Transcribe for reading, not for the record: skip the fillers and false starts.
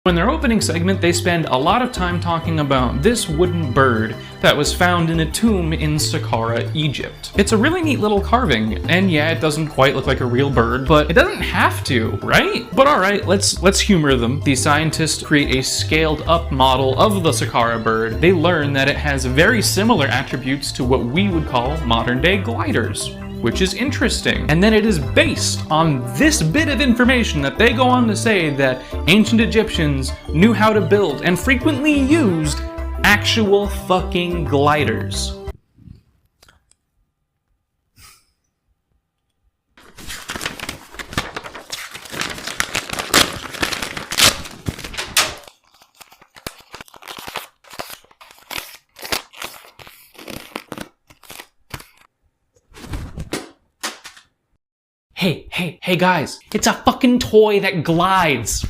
In their opening segment, they spend a lot of time talking about this wooden bird that was found in a tomb in Saqqara, Egypt. It's a really neat little carving, and yeah, it doesn't quite look like a real bird, but it doesn't have to, right? But alright, let's humor them. The scientists create a scaled-up model of the Saqqara bird. They learn that it has very similar attributes to what we would call modern-day gliders, which is interesting. And then it is based on this bit of information that they go on to say that ancient Egyptians knew how to build and frequently used actual fucking gliders. Hey guys, it's a fucking toy that glides.